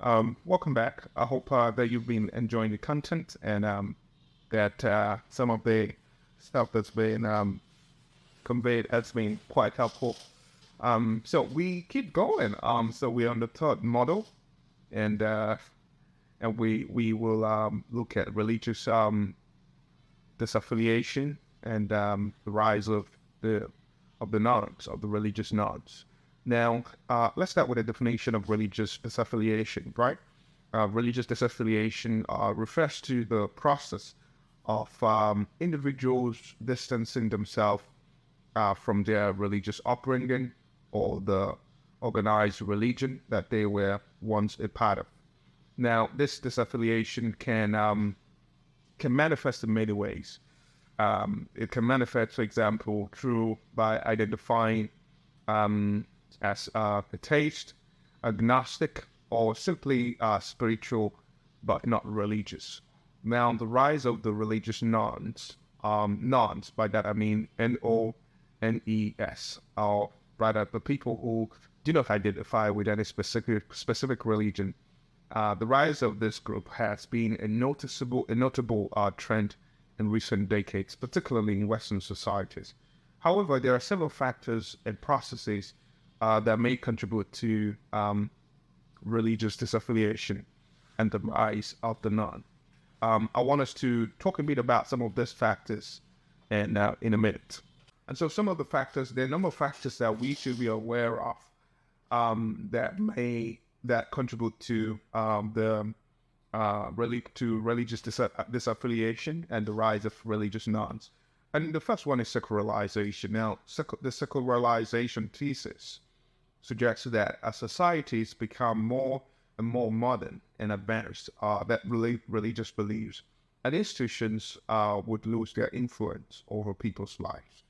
Welcome back. I hope that you've been enjoying the content and that some of the stuff that's been conveyed has been quite helpful. So we keep going. So we're on the third model, and we will look at religious disaffiliation and the rise of the nodes, of the religious nodes. Now, let's start with a definition of religious disaffiliation, right? Religious disaffiliation refers to the process of individuals distancing themselves from their religious upbringing or the organized religion that they were once a part of. Now, this disaffiliation can manifest in many ways. It can manifest, for example, through by identifying as atheist, agnostic, or simply spiritual but not religious. Now, the rise of the religious nuns, by that I mean NONES, or rather the people who do not identify with any specific religion. The rise of this group has been a notable trend in recent decades, particularly in Western societies. However, there are several factors and processes that may contribute to religious disaffiliation and the rise of the nun. I want us to talk a bit about some of these factors and in a minute. And so some of the factors, there are a number of factors that we should be aware of that contribute to religious disaffiliation and the rise of religious nuns. And the first one is secularization. Now, the secularization thesis suggests that as societies become more and more modern and advanced, that religious beliefs and institutions would lose their influence over people's lives.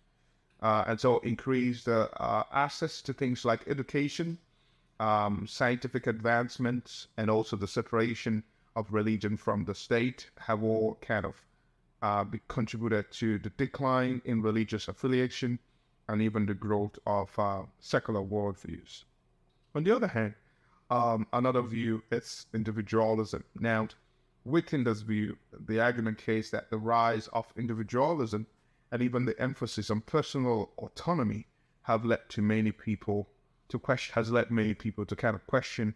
And so increase the access to things like education, scientific advancements, and also the separation of religion from the state have all kind of contributed to the decline in religious affiliation and even the growth of secular worldviews. On the other hand, another view is individualism. Now, within this view, the argument case that the rise of individualism and even the emphasis on personal autonomy have led many people to kind of question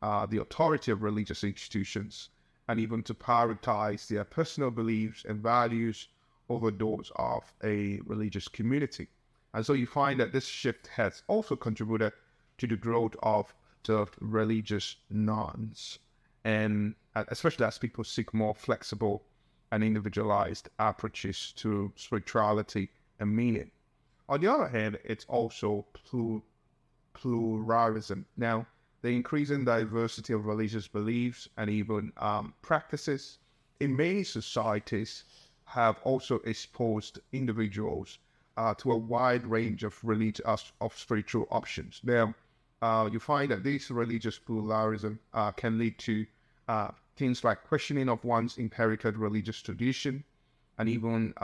the authority of religious institutions and even to prioritize their personal beliefs and values over those of a religious community. And so you find that this shift has also contributed to the growth of the religious nuns, and especially as people seek more flexible and individualized approaches to spirituality and meaning. On the other hand, it's also pluralism. Now, the increasing diversity of religious beliefs and even practices in many societies have also exposed individuals to a wide range of spiritual options. Now, you find that this religious pluralism can lead to things like questioning of one's inherited religious tradition, and even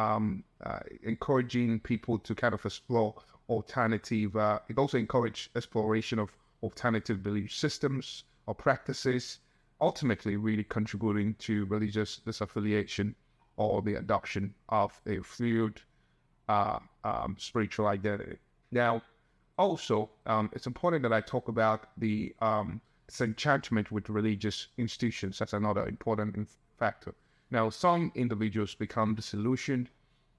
encouraging people to kind of explore alternative. It also encourages exploration of alternative belief systems or practices, ultimately really contributing to religious disaffiliation or the adoption of a fluid spiritual identity. Now, also, it's important that I talk about the disenchantment with religious institutions. That's another important factor. Now, some individuals become disillusioned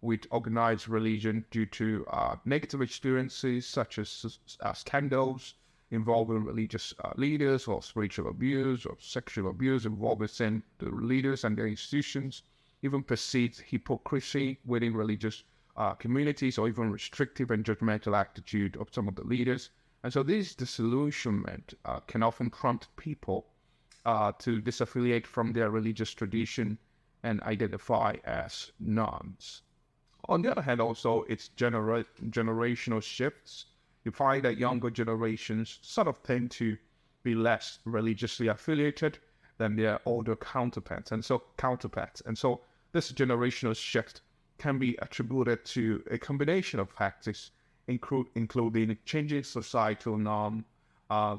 with organized religion due to negative experiences such as scandals involving religious leaders, or spiritual abuse or sexual abuse involving the leaders and their institutions, even perceived hypocrisy within religious communities, or even restrictive and judgmental attitude of some of the leaders. And so this disillusionment can often prompt people to disaffiliate from their religious tradition and identify as nuns. On the other hand, also, it's generational shifts. You find that younger generations sort of tend to be less religiously affiliated than their older counterparts. And so this generational shift can be attributed to a combination of factors, including changing societal norm,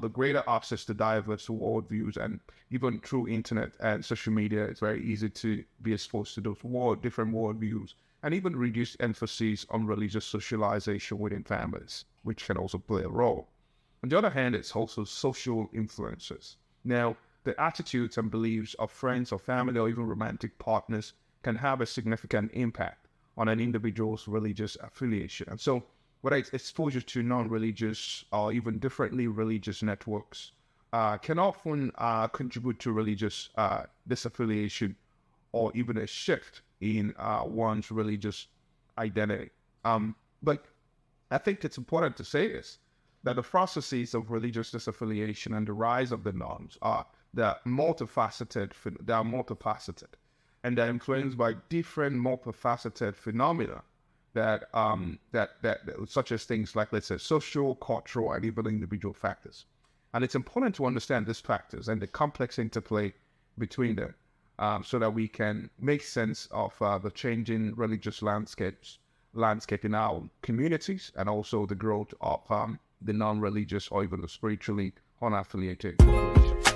the greater access to diverse worldviews, and even through internet and social media, it's very easy to be exposed to those different worldviews, and even reduced emphasis on religious socialization within families, which can also play a role. On the other hand, it's also social influences. Now, the attitudes and beliefs of friends or family or even romantic partners can have a significant impact on an individual's religious affiliation. And so, whether it's exposure to non-religious or even differently religious networks, can often contribute to religious disaffiliation or even a shift in one's religious identity. But I think it's important to say this, that the processes of religious disaffiliation and the rise of the norms are multifaceted, and they're influenced by different multifaceted phenomena that such as things like, let's say, social, cultural, and even individual factors. And it's important to understand these factors and the complex interplay between them, so that we can make sense of the changing religious landscape in our communities, and also the growth of the non-religious or even the spiritually unaffiliated population.